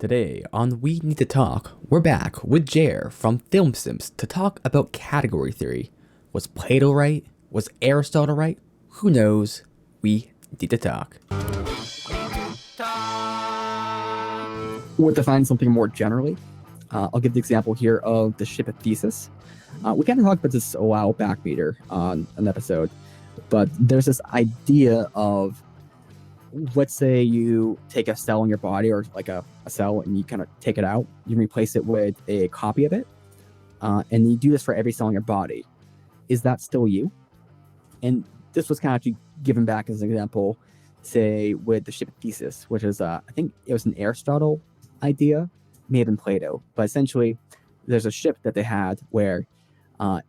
Today on We Need to Talk, we're back with Jere from FilmSimps to talk about category theory. Was Plato right? Was Aristotle right? Who knows? We need to talk. Or define something more generally, I'll give the example here of the Ship of Theseus. We kind of talked about this a while back, Peter, on an episode, but there's this idea of, let's say you take a cell in your body or like a cell and you kind of take it out, you replace it with a copy of it, and you do this for every cell in your body. Is that still you? And this was kind of given back as an example, say with the Ship of Theseus, which is, I think it was an Aristotle idea, may have been Plato, but essentially there's a ship that they had where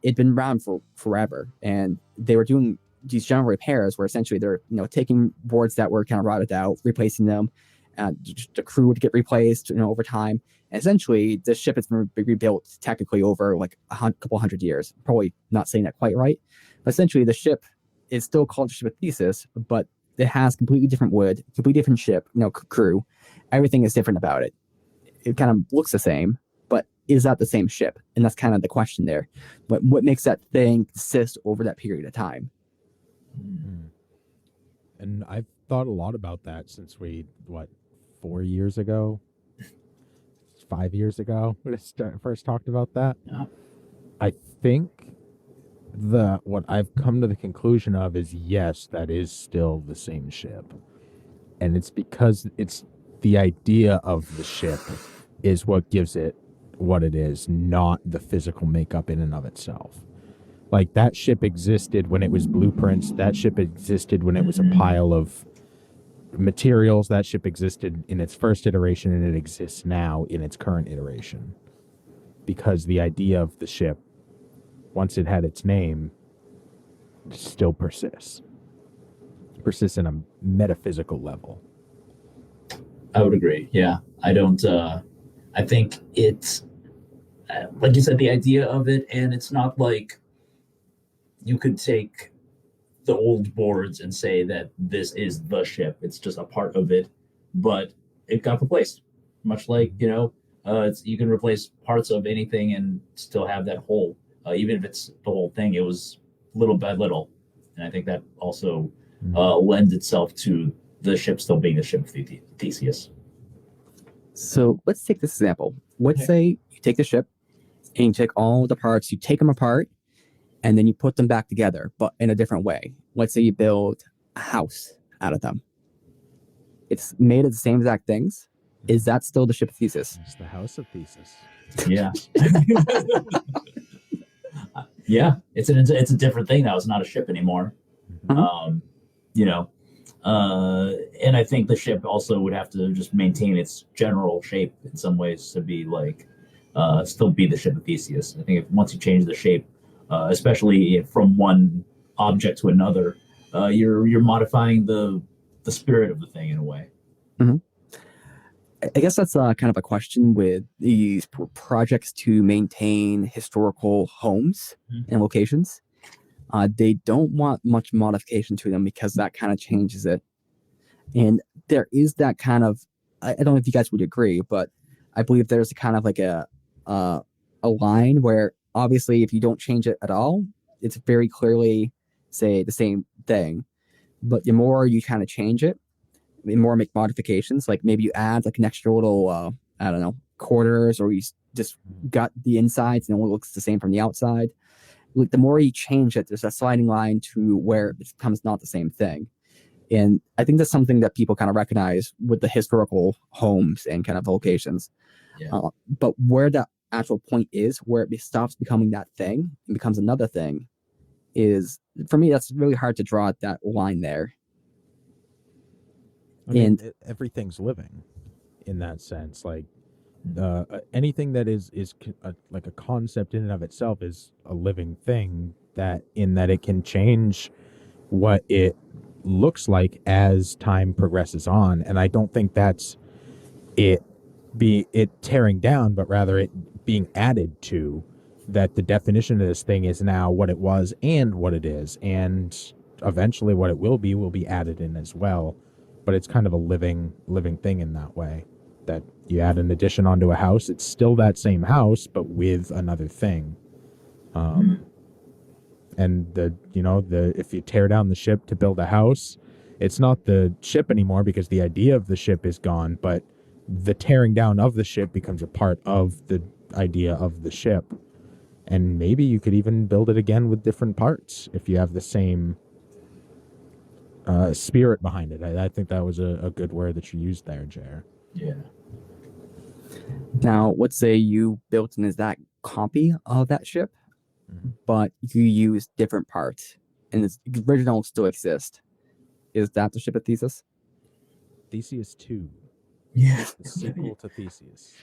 it'd been around for forever, and they were doing these general repairs where essentially they're taking boards that were kind of rotted out, replacing them, the crew would get replaced over time, and essentially the ship has been rebuilt technically over like a couple hundred years. Probably not saying that quite right, but essentially the ship is still called the Ship of Theseus, but it has completely different wood, completely different ship, crew. Everything is different about it. It kind of looks the same, but is that the same ship? And that's kind of the question there. What makes that thing persist over that period of time? Mm-hmm. And I've thought a lot about that since 4 years ago, 5 years ago, when I first talked about that. Yeah. I think what I've come to the conclusion of is yes, that is still the same ship. And it's because it's the idea of the ship is what gives it what it is, not the physical makeup in and of itself. Like, that ship existed when it was blueprints. That ship existed when it was a pile of materials. That ship existed in its first iteration, and it exists now in its current iteration. Because the idea of the ship, once it had its name, still persists. Persists in a metaphysical level. I would agree. Yeah. I think it's, like you said, the idea of it, and it's not like you could take the old boards and say that this is the ship. It's just a part of it, but it got replaced. Much like, you can replace parts of anything and still have that whole. Even if it's the whole thing, it was little by little. And I think that also lends itself to the ship still being the Ship of Theseus. So let's take this example. Let's say you take the ship and you take all the parts, you take them apart, and then you put them back together, but in a different way. Let's say you build a house out of them. It's made of the same exact things. Is that still the Ship of Theseus? It's the House of Theseus. Yeah. Yeah, it's a different thing now. It's not a ship anymore. Mm-hmm. And I think the ship also would have to just maintain its general shape in some ways to be like still be the Ship of Theseus. I think once you change the shape, especially from one object to another, you're modifying the spirit of the thing in a way. Mm-hmm. I guess that's kind of a question with these projects to maintain historical homes and locations. They don't want much modification to them because that kind of changes it. And there is that kind of, I don't know if you guys would agree, but I believe there's kind of like a line where obviously if you don't change it at all, it's very clearly, say, the same thing. But the more you kind of change it, the more make modifications, like maybe you add like an extra little, quarters, or you just got the insides and it looks the same from the outside. Like, the more you change it, there's a sliding line to where it becomes not the same thing. And I think that's something that people kind of recognize with the historical homes and kind of locations. Yeah. But where that actual point is, where it stops becoming that thing and becomes another thing, is, for me, that's really hard to draw that line there. I mean, everything's living in that sense. Like, anything that is like a concept in and of itself is a living thing, that it can change what it looks like as time progresses on. And I don't think that's it tearing down, but rather it being added to, that the definition of this thing is now what it was and what it is, and eventually what it will be added in as well. But it's kind of a living thing in that way. that you add an addition onto a house. It's still that same house, but with another thing. And if you tear down the ship to build a house, it's not the ship anymore because the idea of the ship is gone, but the tearing down of the ship becomes a part of the idea of the ship. And maybe you could even build it again with different parts if you have the same spirit behind it. I think that was a good word that you used there, Jere. Yeah. Now, let's say you built an exact copy of that ship, but you use different parts, and its original still exists. Is that the Ship of Theseus? Theseus 2. Yeah. The sequel to Theseus.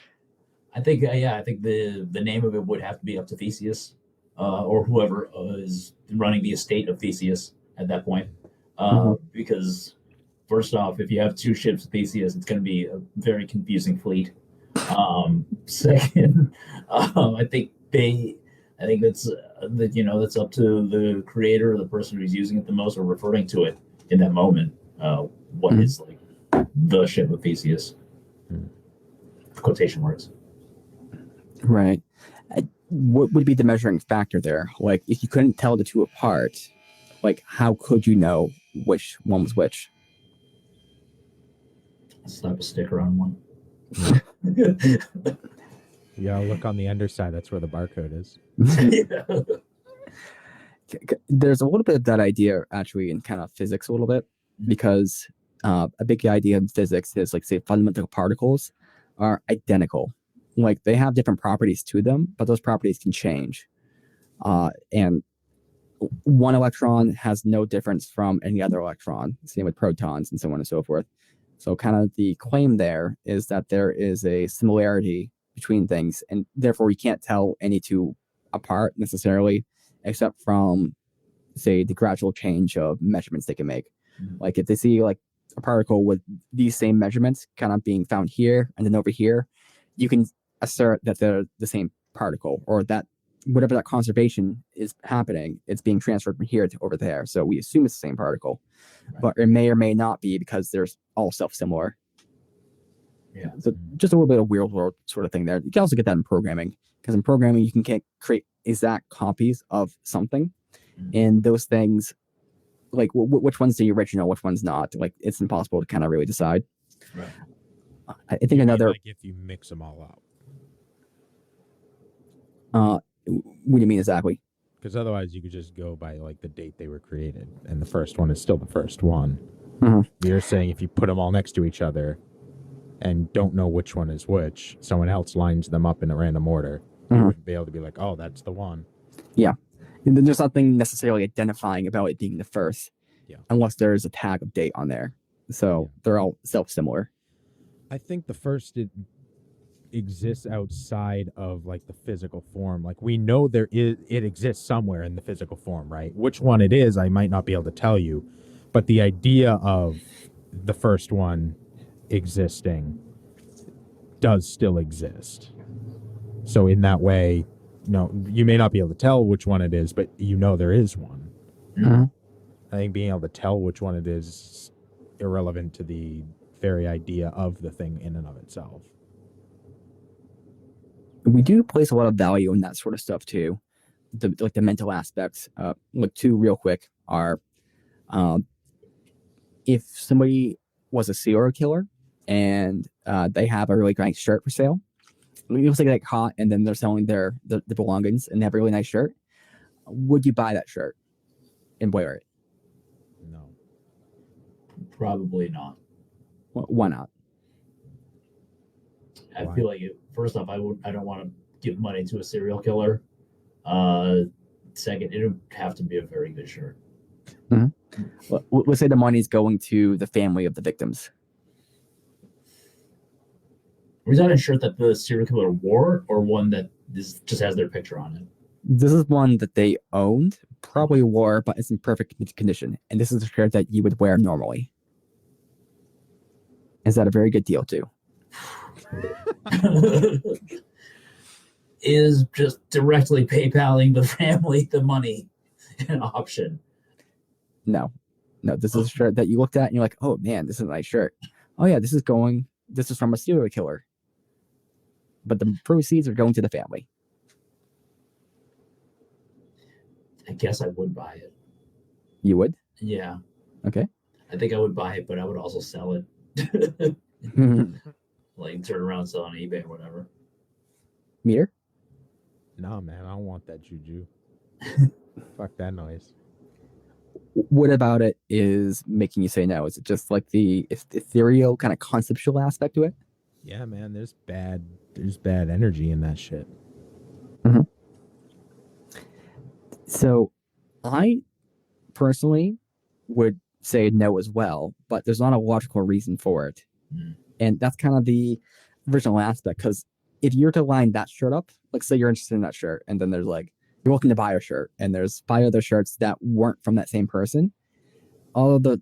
I think the name of it would have to be up to Theseus, or whoever is running the estate of Theseus at that point. Because first off, if you have two ships of Theseus, it's going to be a very confusing fleet. Second, I think that's that's up to the creator or the person who's using it the most or referring to it in that moment. What is like the ship of Theseus? Quotation marks. Right. What would be the measuring factor there? Like, if you couldn't tell the two apart, like, how could you know which one was which? Slap a sticker on one. Yeah, look on the underside. That's where the barcode is. There's a little bit of that idea actually in kind of physics a little bit, because a big idea in physics is, like, say, fundamental particles are identical. Like, they have different properties to them, but those properties can change. And one electron has no difference from any other electron. Same with protons and so on and so forth. So kind of the claim there is that there is a similarity between things, and therefore you can't tell any two apart necessarily, except from, say, the gradual change of measurements they can make. Like, if they see, like, a particle with these same measurements kind of being found here and then over here, you can assert that they're the same particle, or that whatever that conservation is happening, it's being transferred from here to over there. So we assume it's the same particle, but it may or may not be because they're all self-similar. Yeah. So just a little bit of weird world sort of thing there. You can also get that in programming, because in programming you can create exact copies of something, and those things, like which one's the original, which one's not. Like, it's impossible to kind of really decide. Right. I think another. Like if you mix them all up. What do you mean exactly? Because otherwise you could just go by like the date they were created, and the first one is still the first one. You're saying if you put them all next to each other and don't know which one is which, someone else lines them up in a random order, you wouldn't be able to be like, oh, that's the one. Yeah. And then there's nothing necessarily identifying about it being the first, unless there's a tag of date on there. So they're all self-similar. I think the first exists outside of like the physical form. Like, we know it exists somewhere in the physical form, right? Which one it is, I might not be able to tell you, but the idea of the first one existing does still exist. So in that way, you may not be able to tell which one it is, but there is one. I think being able to tell which one it is irrelevant to the very idea of the thing in and of itself. We do place a lot of value in that sort of stuff too. The mental aspects. Like, two real quick are, if somebody was a serial killer and they have a really nice shirt for sale, it was like hot, and then they're selling their belongings and they have a really nice shirt, would you buy that shirt and wear it? No. Probably not. Why not? I feel like first off, I don't want to give money to a serial killer. Second, it would have to be a very good shirt. Well, let's say the money's going to the family of the victims. Was that a shirt that the serial killer wore, or one that just has their picture on it? This is one that they owned, probably wore, but it's in perfect condition. And this is a shirt that you would wear normally. Is that a very good deal too? Is just directly PayPaling the family the money an option? No, this is a shirt that you looked at and you're like, oh man, this is a nice shirt. Oh yeah, this is going this is from a serial killer, but the proceeds are going to the family. I guess I would buy it. You would? Yeah. Okay. I think I would buy it, but I would also sell it. Like turn around, sell on eBay or whatever. Meter? Nah, man, I don't want that juju. Fuck that noise. What about it is making you say no? Is it just like the ethereal kind of conceptual aspect to it? Yeah, man, there's bad energy in that shit. So I personally would say no as well, but there's not a logical reason for it. And that's kind of the original aspect, because if you're to line that shirt up, like say you're interested in that shirt, and then there's like, you're looking to buy a shirt, and there's 5 other shirts that weren't from that same person, all of the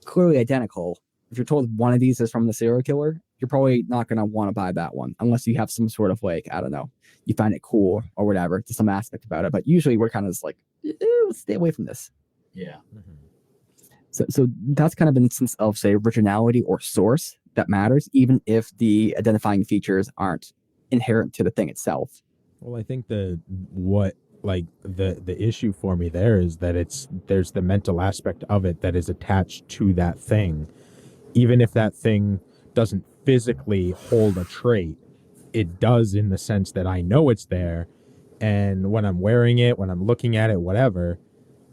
clearly identical. If you're told one of these is from the serial killer, you're probably not going to want to buy that one unless you have some sort of like, I don't know, you find it cool or whatever to some aspect about it. But usually we're kind of just like, let's stay away from this. Yeah. So that's kind of an instance of, say, originality or source that matters, even if the identifying features aren't inherent to the thing itself. Well, I think the issue for me there is that there's the mental aspect of it that is attached to that thing. Even if that thing doesn't physically hold a trait, it does in the sense that I know it's there, and when I'm wearing it, when I'm looking at it, whatever,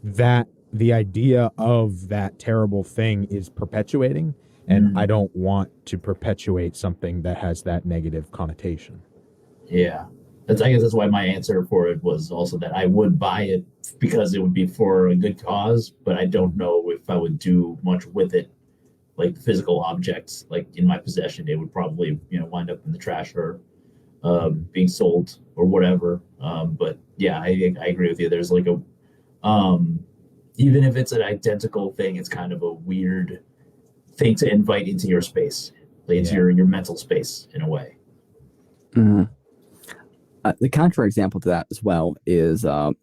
that the idea of that terrible thing is perpetuating, and I don't want to perpetuate something that has that negative connotation. Yeah. I guess that's why my answer for it was also that I would buy it because it would be for a good cause, but I don't know if I would do much with it. Like physical objects, like in my possession, it would probably, wind up in the trash or being sold or whatever. But yeah, I agree with you. There's like a, even if it's an identical thing, it's kind of a weird thing to invite into your space, like into your mental space in a way. The counter example to that as well is, so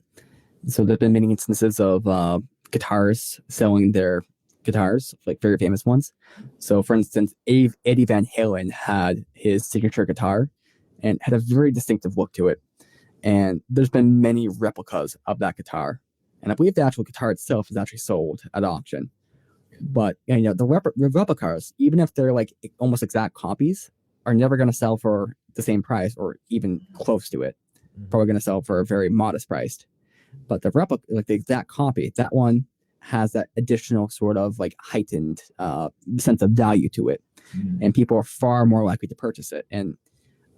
there's been many instances of guitars selling their guitars, like very famous ones. So for instance, Eddie Van Halen had his signature guitar and had a very distinctive look to it. And there's been many replicas of that guitar. And I believe the actual guitar itself is actually sold at auction. But the replicas, even if they're like almost exact copies, are never going to sell for the same price or even close to it. Probably going to sell for a very modest price. But the replica, like the exact copy, that one has that additional sort of like heightened sense of value to it, and people are far more likely to purchase it. And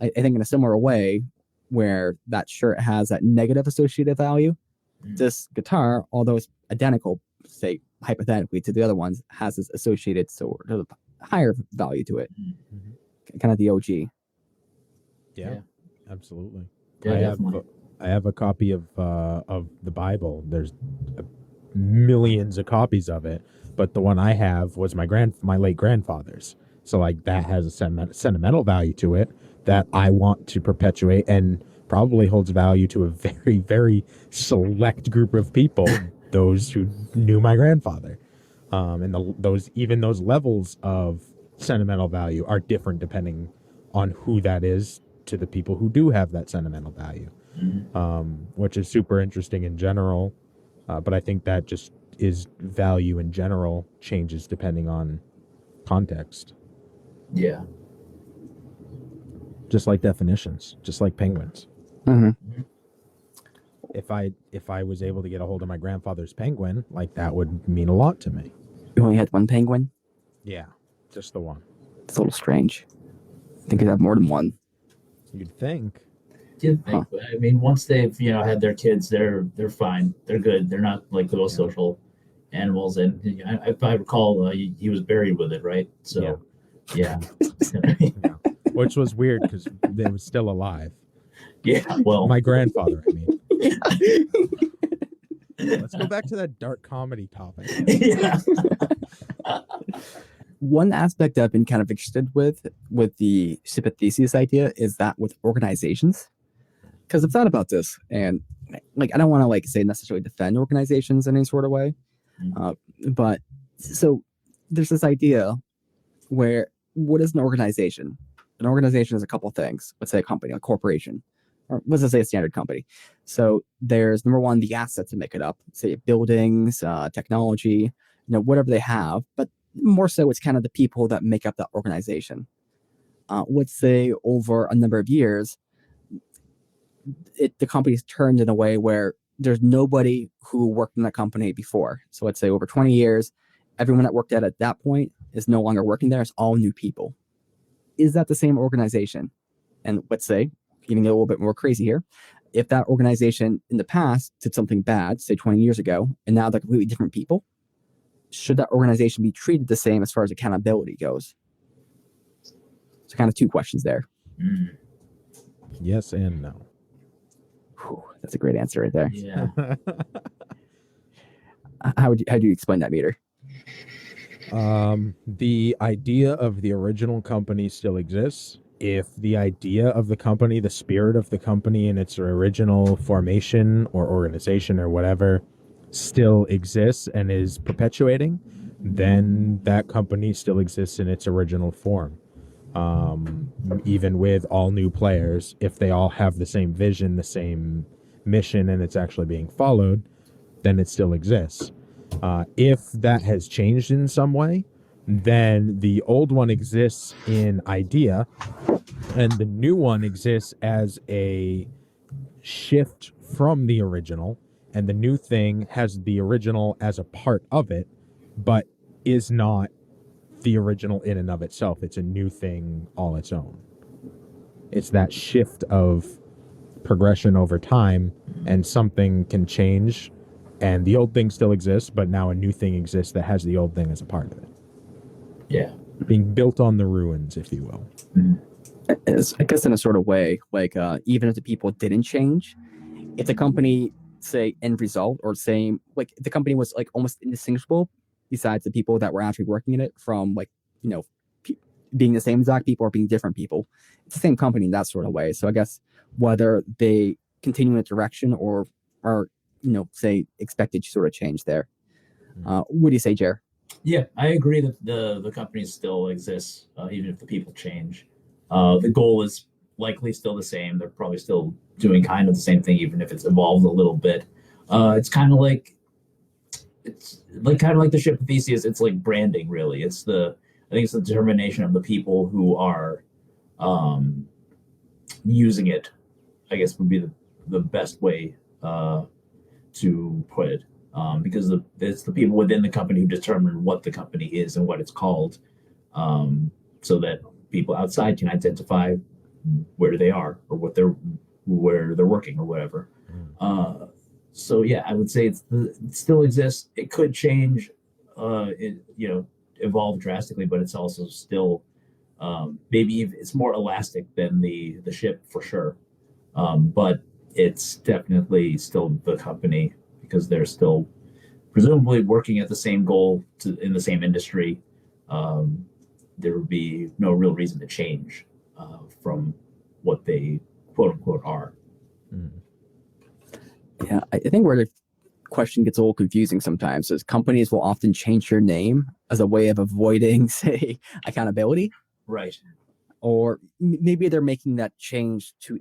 I think in a similar way, where that shirt has that negative associated value, this guitar, although it's identical, say hypothetically to the other ones, has this associated sort of higher value to it. Kind of the OG. Yeah. Absolutely. Yeah, I have a copy of the Bible. There's millions of copies of it, but the one I have was my late grandfather's. So like that has a sentimental value to it that I want to perpetuate, and probably holds value to a very, very select group of people, those who knew my grandfather. And those levels of sentimental value are different depending on who that is to the people who do have that sentimental value, which is super interesting in general. But I think that just is value in general changes depending on context. Yeah. Just like definitions, just like penguins. If I was able to get a hold of my grandfather's penguin, like that would mean a lot to me. You only had one penguin? Yeah, just the one. It's a little strange. I think you'd have more than one. You'd think. You'd think, but I mean, once they've had their kids, they're fine. They're good. They're not like the most social animals. And if I recall, he was buried with it, right? So, yeah. Which was weird because they were still alive. Yeah, well, my grandfather, I mean. Let's go back to that dark comedy topic. Yeah. One aspect I've been kind of interested with the Ship of Theseaus idea is that with organizations, because I've thought about this, and like I don't want to like say necessarily defend organizations in any sort of way, but so there's this idea where what is an organization? An organization is a couple things. Let's say a company, a corporation, or let's just say a standard company. So there's number one, the assets that make it up, say buildings, technology, whatever they have. But more so, it's kind of the people that make up that organization. Let's say over a number of years, the company's turned in a way where there's nobody who worked in that company before. So let's say over 20 years, everyone that worked at that point is no longer working there. It's all new people. Is that the same organization? And let's say, getting a little bit more crazy here, if that organization in the past did something bad, say 20 years ago, and now they're completely different people, should that organization be treated the same as far as accountability goes? So kind of two questions there. Yes and no. Whew, that's a great answer right there. Yeah. How do you explain that, Meter? The idea of the original company still exists. If the idea of the company, the spirit of the company in its original formation or organization or whatever still exists and is perpetuating, then that company still exists in its original form. Even with all new players, if they all have the same vision, the same mission, and it's actually being followed, then it still exists. If that has changed in some way, then the old one exists in idea, and the new one exists as a shift from the original, and the new thing has the original as a part of it, but is not the original in and of itself. It's a new thing all its own. It's that shift of progression over time, and something can change, and the old thing still exists, but now a new thing exists that has the old thing as a part of it. Yeah. Being built on the ruins, if you will. I guess in a sort of way, like even if the people didn't change, if the company, say, end result, or same, like the company was like almost indistinguishable besides the people that were actually working in it from like, being the same exact people or being different people, it's the same company in that sort of way. So I guess whether they continue in a direction or are, say, expected to sort of change there. What do you say, Jere? Yeah, I agree that the company still exists, even if the people change. The goal is likely still the same. They're probably still doing kind of the same thing, even if it's evolved a little bit. It's kind of like the Ship of Theseaus. It's like branding, really. I think it's the determination of the people who are using it, I guess would be the best way to put it. Because it's the people within the company who determine what the company is and what it's called, so that people outside can identify where they are or where they're working or whatever. So yeah, I would say it still exists. It could change, evolve drastically, but it's also still maybe it's more elastic than the ship for sure. But it's definitely still the company, because they're still presumably working at the same goal in the same industry. There would be no real reason to change from what they quote unquote are. Yeah, I think where the question gets a little confusing sometimes is companies will often change their name as a way of avoiding, say, accountability. Right. Or maybe they're making that change to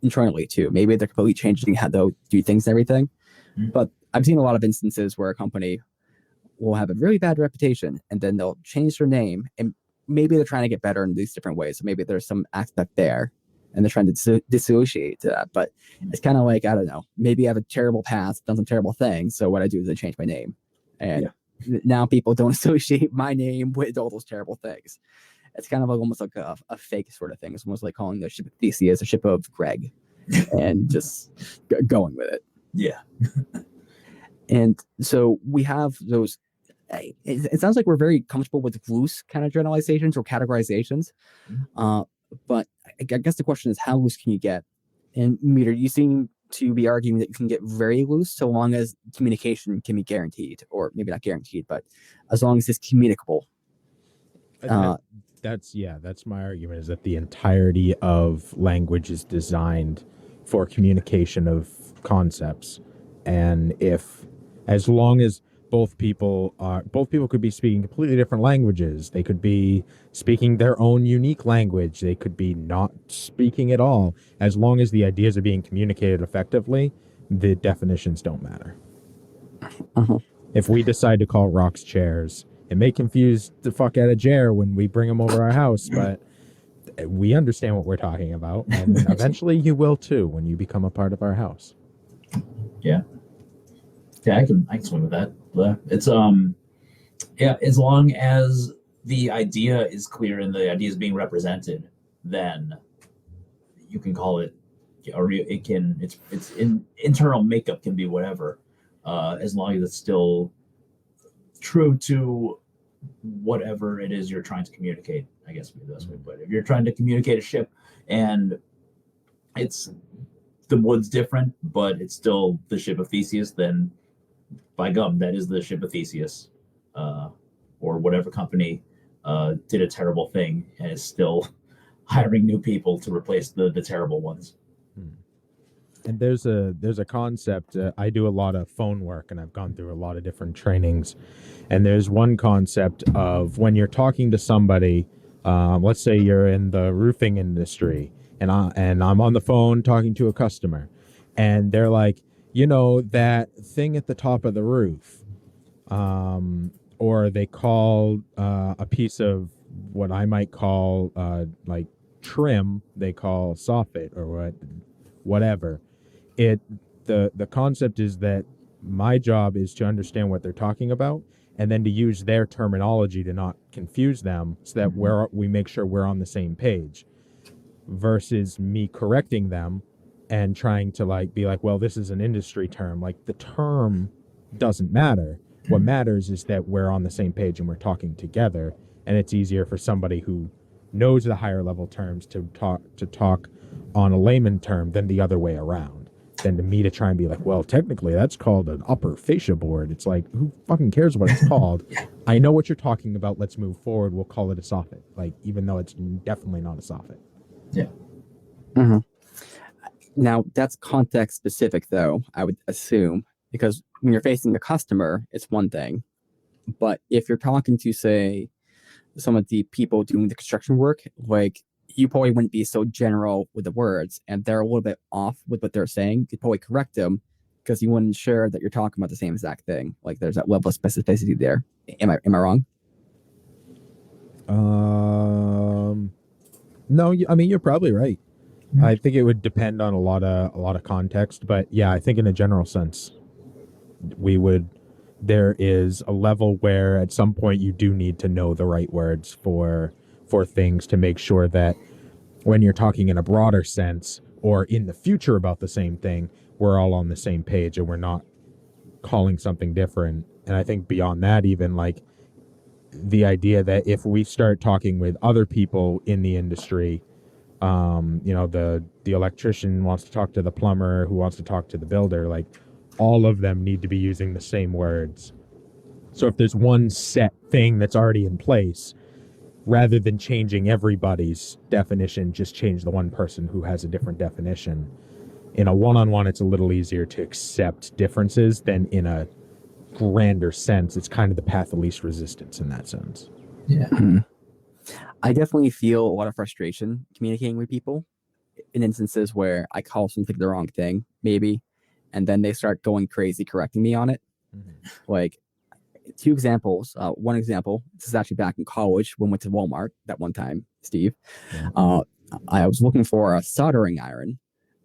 internally too. Maybe they're completely changing how they'll do things and everything. But I've seen a lot of instances where a company will have a really bad reputation and then they'll change their name, and maybe they're trying to get better in these different ways. So maybe there's some aspect there and they're trying to dissociate to that. But it's kind of like, I don't know, maybe I have a terrible past, done some terrible things. So what I do is I change my name. And now people don't associate my name with all those terrible things. It's kind of like almost like a fake sort of thing. It's almost like calling the Ship of Theseaus a Ship of Greg and just going with it. Yeah. And so we have those. It sounds like we're very comfortable with loose kind of generalizations or categorizations. But I guess the question is, how loose can you get? And Meter, you seem to be arguing that you can get very loose so long as communication can be guaranteed, or maybe not guaranteed, but as long as it's communicable. That's my argument, is that the entirety of language is designed for communication of concepts. And as long as both people could be speaking completely different languages. They could be speaking their own unique language. They could be not speaking at all. As long as the ideas are being communicated effectively, the definitions don't matter. Uh-huh. If we decide to call rocks chairs, it may confuse the fuck out of Jere when we bring him over our house, but we understand what we're talking about, and eventually you will too when you become a part of our house. Yeah, I can swing with that. It's yeah, as long as the idea is clear and the idea is being represented, then you can call it, or it can, it's internal makeup can be whatever, as long as it's still true to whatever it is you're trying to communicate. I guess would be the best way to put it. If you're trying to communicate a ship and it's the wood's different, but it's still the Ship of Theseus, then by gum, that is the Ship of Theseus, or whatever company did a terrible thing and is still hiring new people to replace the terrible ones. And there's a concept. I do a lot of phone work, and I've gone through a lot of different trainings. And there's one concept of when you're talking to somebody, let's say you're in the roofing industry, and I'm on the phone talking to a customer, and they're like, that thing at the top of the roof, or they call a piece of what I might call like trim, they call soffit or whatever. The concept is that my job is to understand what they're talking about and then to use their terminology to not confuse them so that we make sure we're on the same page, versus me correcting them and trying to be like, well, this is an industry term. Like, the term doesn't matter. What matters is that we're on the same page and we're talking together, and it's easier for somebody who knows the higher level terms to talk on a layman term than the other way around. Than to me to try and be like, well, technically that's called an upper fascia board. It's like, who fucking cares what it's called? I know what you're talking about. Let's move forward. We'll call it a soffit. Even though it's definitely not a soffit. Yeah. Mm-hmm. Now, that's context specific, though, I would assume, because when you're facing the customer, it's one thing. But if you're talking to, say, some of the people doing the construction work, you probably wouldn't be so general with the words, and they're a little bit off with what they're saying. You'd probably correct them because you wouldn't ensure that you're talking about the same exact thing. There's that level of specificity there. Am I wrong? No, I mean, you're probably right. Mm-hmm. I think it would depend on a lot of context, but yeah, I think in a general sense, there is a level where at some point you do need to know the right words for things to make sure that when you're talking in a broader sense or in the future about the same thing, we're all on the same page and we're not calling something different. And I think beyond that, even the idea that if we start talking with other people in the industry, the electrician wants to talk to the plumber who wants to talk to the builder, all of them need to be using the same words. So if there's one set thing that's already in place, rather than changing everybody's definition, just change the one person who has a different definition. In a one-on-one, it's a little easier to accept differences than in a grander sense. It's kind of the path of least resistance in that sense. Yeah. I definitely feel a lot of frustration communicating with people in instances where I call something the wrong thing, maybe, and then they start going crazy correcting me on it. Mm-hmm. Two examples. One example, this is actually back in college when we went to Walmart that one time, Steve. Yeah. I was looking for a soldering iron,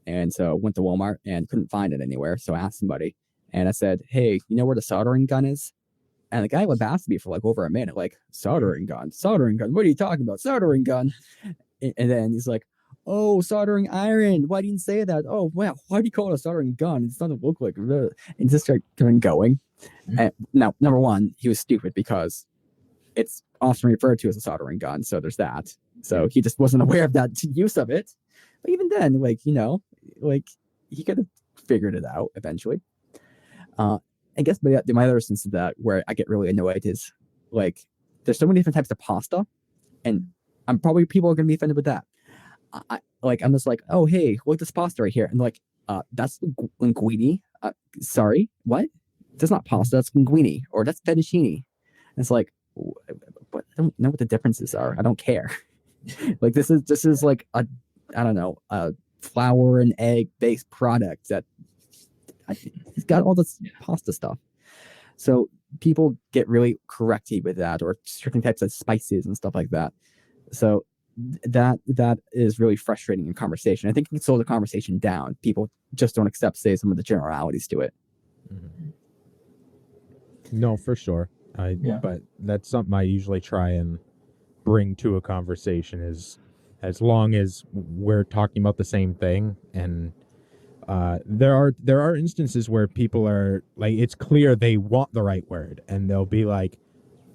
and so went to Walmart and couldn't find it anywhere. So I asked somebody, and I said, hey, you know where the soldering gun is? And the guy would ask me for over a minute, soldering gun, what are you talking about? Soldering gun. And then he's like, oh, soldering iron. Why didn't you say that? Oh, wow. Why do you call it a soldering gun? It doesn't look like it. And just started going. And now, number one, he was stupid because it's often referred to as a soldering gun. So there's that. So he just wasn't aware of that use of it. But even then, he could have figured it out eventually. I guess my other sense of that where I get really annoyed is there's so many different types of pasta, and I'm probably people are going to be offended with that. I'm just oh, hey, look at this pasta right here. And that's linguine. Sorry, what? that's not pasta, that's linguine, or that's fettuccine. And it's like, but I don't know what the differences are. I don't care. Like this is like a, I don't know, a flour and egg based product that it's got all this pasta stuff. So people get really correcty with that, or certain types of spices and stuff like that. So that is really frustrating in conversation. I think it can slow the conversation down. People just don't accept, say, some of the generalities to it. Mm-hmm. No, for sure. But that's something I usually try and bring to a conversation, is as long as we're talking about the same thing. And there are instances where people are like, it's clear they want the right word, and they'll be like,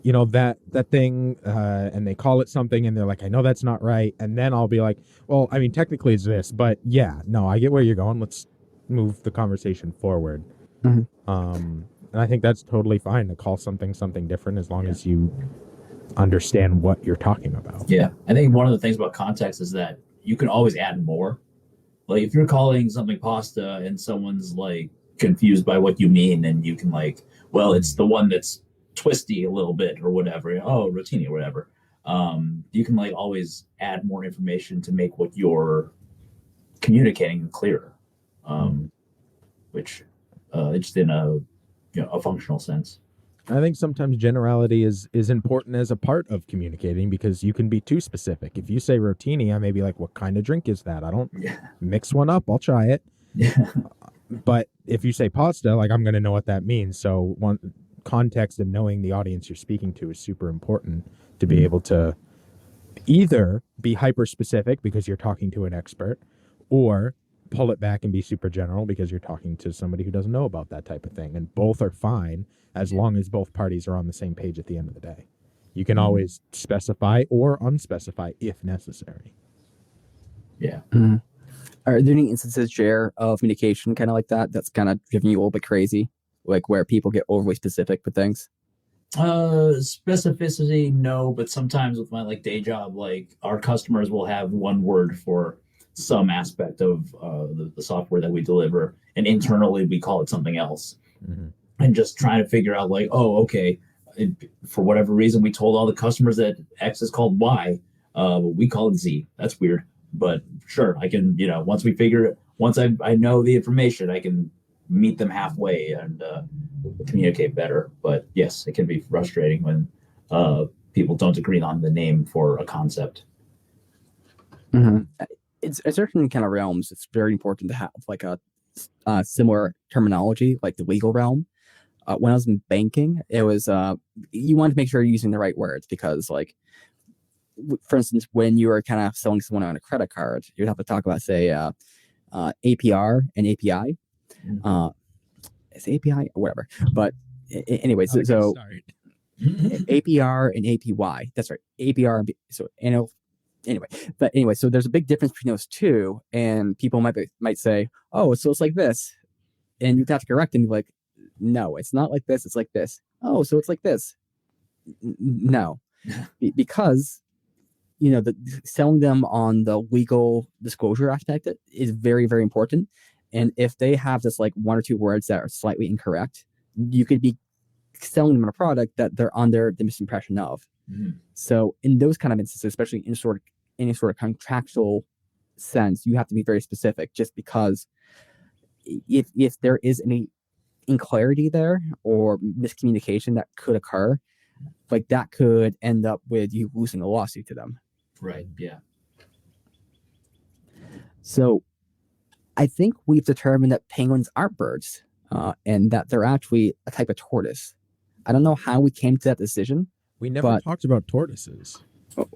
you know, that thing, and they call it something, and they're like, I know that's not right. And then I'll be like, well, I mean, technically it's this, but yeah, no, I get where you're going. Let's move the conversation forward. Mm-hmm. And I think that's totally fine to call something different, as long as you understand what you're talking about. Yeah. I think one of the things about context is that you can always add more. Like if you're calling something pasta and someone's like confused by what you mean, and you can like, well, it's the one that's twisty a little bit or whatever. Oh, rotini or whatever. You can like always add more information to make what you're communicating clearer. Which just in a functional sense. I think sometimes generality is important as a part of communicating, because you can be too specific. If you say rotini, I may be like, what kind of drink is that? I don't mix one up. I'll try it. Yeah. But if you say pasta, like, I'm going to know what that means. So one context and knowing the audience you're speaking to is super important to be able to either be hyper specific because you're talking to an expert, or pull it back and be super general because you're talking to somebody who doesn't know about that type of thing. And both are fine as long as both parties are on the same page at the end of the day. You can always specify or unspecify if necessary. Yeah. Mm-hmm. Are there any instances, Jere, of communication kind of like that that's kind of driving you a little bit crazy, like where people get overly specific with things? Specificity, no, but sometimes with my like day job, like our customers will have one word for some aspect of the software that we deliver, and internally we call it something else. Mm-hmm. And just trying to figure out like, oh, okay, for whatever reason we told all the customers that X is called Y, we call it Z. That's weird, but sure, I can, once I know the information, I can meet them halfway and communicate better. But yes, it can be frustrating when people don't agree on the name for a concept. Mm-hmm. It's in certain kind of realms, it's very important to have like a similar terminology, like the legal realm. When I was in banking, it was you want to make sure you're using the right words, because like, for instance, when you are kind of selling someone on a credit card, you'd have to talk about, say, APR and API. It's API or whatever. But anyways, so APR and APY. That's right. APR and so anyway, so there's a big difference between those two, and people might say, oh, so it's like this, and you'd have to correct them and be like, no, it's not like this, it's like this. Oh, so it's like this. No, because selling them on the legal disclosure aspect is very, very important. And if they have just like one or two words that are slightly incorrect, you could be selling them a product that they're under the misimpression of. Mm-hmm. So in those kind of instances, especially in any sort of contractual sense, you have to be very specific, just because if there is any clarity there or miscommunication that could occur, like that could end up with you losing a lawsuit to them. Right. Yeah. So I think we've determined that penguins aren't birds, and that they're actually a type of tortoise. I don't know how we came to that decision. We never talked about tortoises. Oh,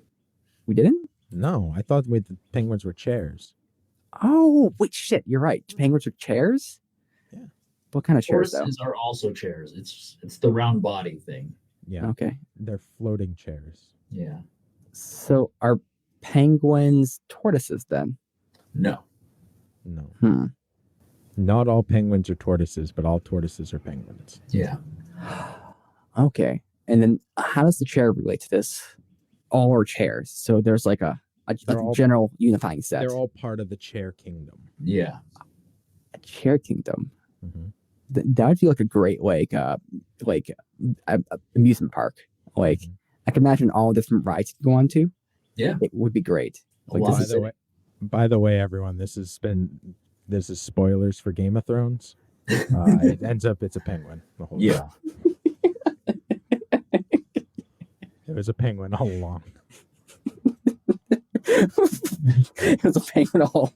we didn't? No, I thought the penguins were chairs. Oh, wait, shit, you're right. Penguins are chairs? Yeah. What kind of chairs, though? Tortoises are also chairs. It's the round body thing. Yeah. Okay. They're floating chairs. Yeah. So are penguins tortoises then? No. No. Not all penguins are tortoises, but all tortoises are penguins. Yeah. Okay. And then how does the chair relate to this? All are chairs. So there's like a general unifying set. They're all part of the chair kingdom. Yeah. A chair kingdom. Mm-hmm. that would feel like a great like amusement park. Like I can imagine all the different rides you go on to. Yeah. It would be great. Like Well, this is By the way, everyone, this is spoilers for Game of Thrones. It ends up it's a penguin. The whole yeah. time. It was a penguin all along. it was a penguin hole.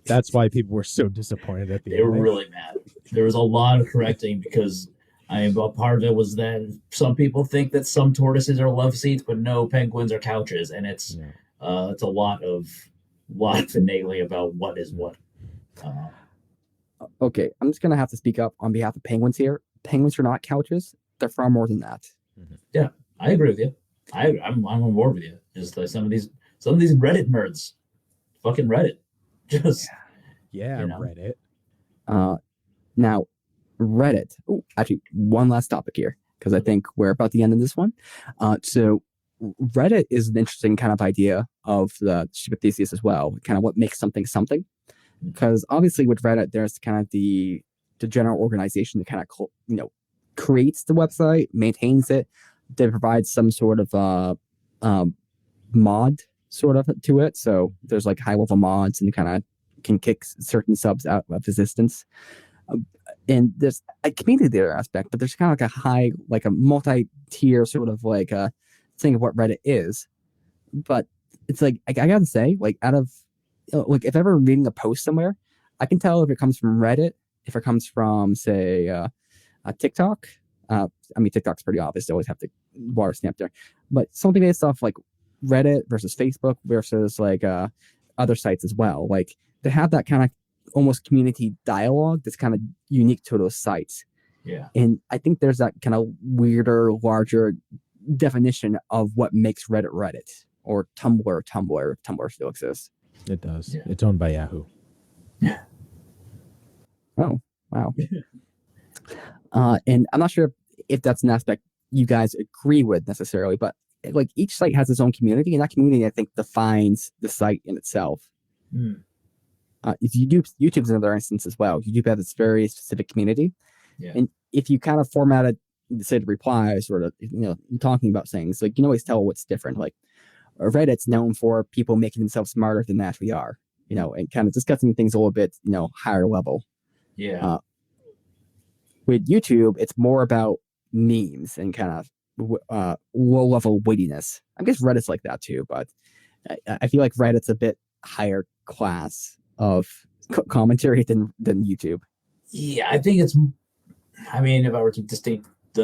That's why people were so disappointed at the They were ending. really mad. There was a lot of correcting because part of it was that some people think that some tortoises are love seats, but no, penguins are couches, and it's a lot of finagling about what is what. Okay, I'm just gonna have to speak up on behalf of penguins here. Penguins are not couches. They're far more than that. Yeah, I agree with you. I'm on board with you. Just like some of these Reddit nerds, fucking Reddit, just Yeah, you know. Reddit. Now, Reddit. Oh, actually, one last topic here because I think we're about the end of this one. So Reddit is an interesting kind of idea of the Ship of Theseaus as well. Kind of what makes something something. Because obviously with Reddit, there's kind of the general organization that kind of creates the website, maintains it, they provide some sort of mod sort of to it. So there's like high level mods and kind of can kick certain subs out of existence. And there's a community there aspect, but there's kind of like a high, like a multi-tier sort of like a thing of what Reddit is. But it's like I gotta say, like out of like if ever reading a post somewhere, I can tell if it comes from Reddit, if it comes from say TikTok. I mean, TikTok's pretty obvious; they always have to water stamp there. But something based off like Reddit versus Facebook versus like other sites as well. Like they have that kind of almost community dialogue that's kind of unique to those sites. Yeah, and I think there's that kind of weirder, larger definition of what makes Reddit Reddit or Tumblr Tumblr still exists. It does. Yeah. It's owned by Yahoo. Oh, wow. And I'm not sure if that's an aspect you guys agree with necessarily, but like each site has its own community, and that community I think defines the site in itself. If YouTube's another instance as well. YouTube has its very specific community, and if you kind of formatted, say, the replies or the talking about things, like you can always tell what's different. Like Reddit's known for people making themselves smarter than they actually are, and kind of discussing things a little bit, higher level. Yeah. With YouTube, it's more about memes and kind of low level wittiness. I guess Reddit's like that too, but I feel like Reddit's a bit higher class of commentary than YouTube. Yeah, I think it's. I mean, if I were to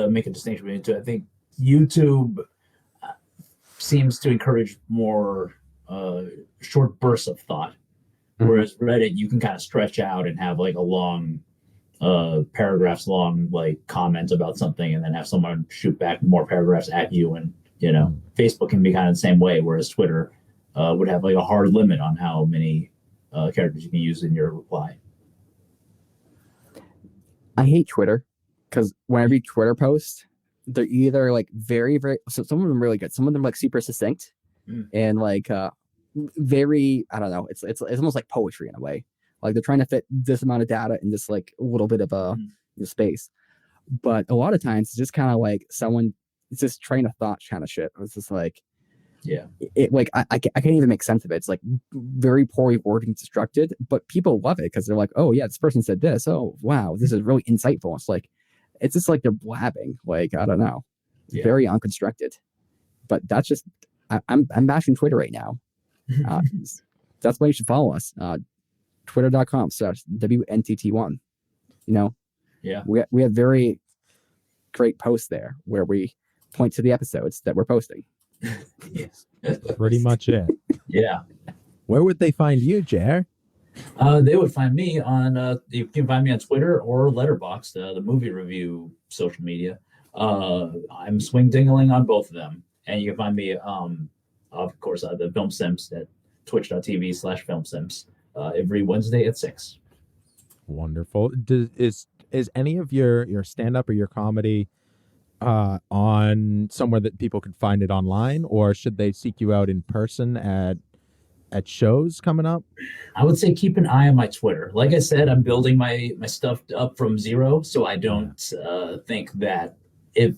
make a distinction between the two, I think YouTube seems to encourage more short bursts of thought, whereas Reddit you can kind of stretch out and have like a long, paragraphs long like comment about something, and then have someone shoot back more paragraphs at you. And Facebook can be kind of the same way, whereas Twitter would have like a hard limit on how many characters you can use in your reply. I hate Twitter because when I read Twitter posts, they're either like very, very, so some of them really good. Some of them like super succinct and like very, I don't know. It's almost like poetry in a way. Like they're trying to fit this amount of data in this like a little bit of a space. But a lot of times it's just kind of like someone, it's just train of thought kind of shit. It's just like, it like I can't even make sense of it. It's like very poorly worded and constructed, but people love it because they're like, oh yeah, this person said this. Oh wow, this is really insightful. It's just like they're blabbing. Like I don't know, very unconstructed. But that's just I'm bashing Twitter right now. That's why you should follow us. Twitter.com/WNTT1. We have very great posts there where we point to the episodes that we're posting. Yes. Pretty much it. Yeah. Where would they find you, Jere? They would find me on you can find me on Twitter or Letterboxd, the movie review social media. I'm swing dingling on both of them. And you can find me of course the FilmSimps at twitch.tv/FilmSimps every Wednesday at 6. Wonderful. Is any of your stand-up or your comedy on somewhere that people could find it online, or should they seek you out in person at at shows coming up? I would say keep an eye on my Twitter. Like I said, I'm building my stuff up from zero, so I don't think that if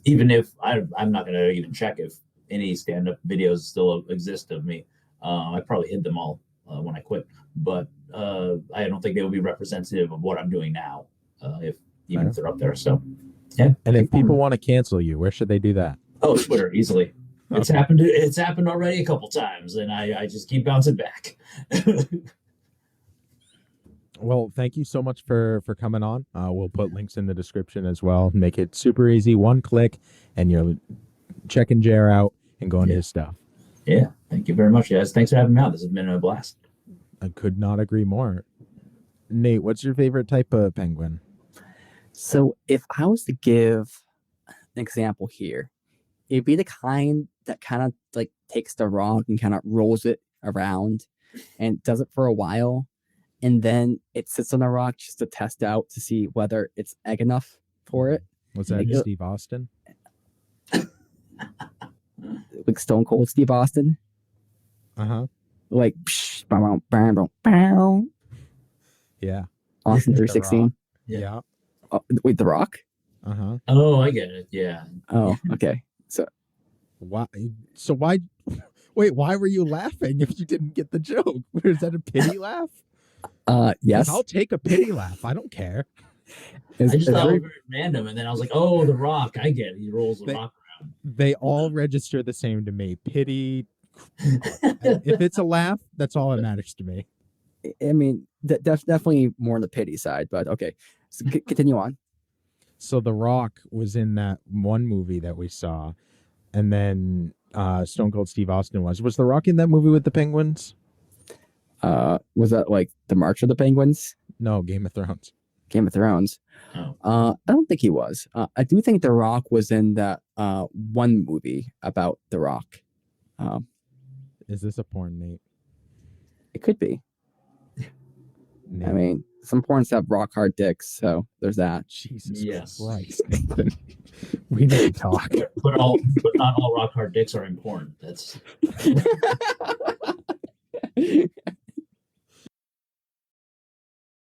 I'm not going to even check if any stand up videos still exist of me. I probably hid them all when I quit, but I don't think they would be representative of what I'm doing now, if they're up there. So yeah. And if people want to cancel you, where should they do that? Oh, Twitter easily. It's happened. It's happened already a couple times, and I just keep bouncing back. Well, thank you so much for coming on. We'll put links in the description as well. Make it super easy, one click, and you're checking Jere out and going to his stuff. Yeah, thank you very much, guys. Thanks for having me out. This has been a blast. I could not agree more. Nate, what's your favorite type of penguin? So if I was to give an example here, it'd be the kind that kind of like takes the rock and kind of rolls it around and does it for a while. And then it sits on the rock just to test out to see whether it's egg enough for it. Was that Like, Steve Austin? Like Stone Cold Steve Austin. Uh-huh. Like, psh, bow, bow, bow, bow. Yeah. Austin The 316. Rock. Yeah. Yeah. Oh, wait, The Rock? Uh-huh. Oh, I get it. Yeah. Oh, okay. Why? So why? Wait, why were you laughing if you didn't get the joke? Was that a pity laugh? Yes. 'Cause I'll take a pity laugh. I don't care. I just thought it very- was very random, and then I was like, "Oh, The Rock, I get it. He rolls the rock around." They all register the same to me. Pity. If it's a laugh, that's all that matters to me. I mean, definitely more on the pity side, but okay. So continue on. So The Rock was in that one movie that we saw, and then Stone Cold Steve Austin was. Was The Rock in that movie with the penguins? Was that like the March of the Penguins? No, Game of Thrones. Game of Thrones. Oh. I don't think he was. I do think The Rock was in that one movie about The Rock. Is this a porn, Nate? It could be. Nate? I mean, some porns have rock hard dicks, so there's that. Jesus Yes. Christ, Nathan. We need to talk. But not all rock hard dicks are important. That's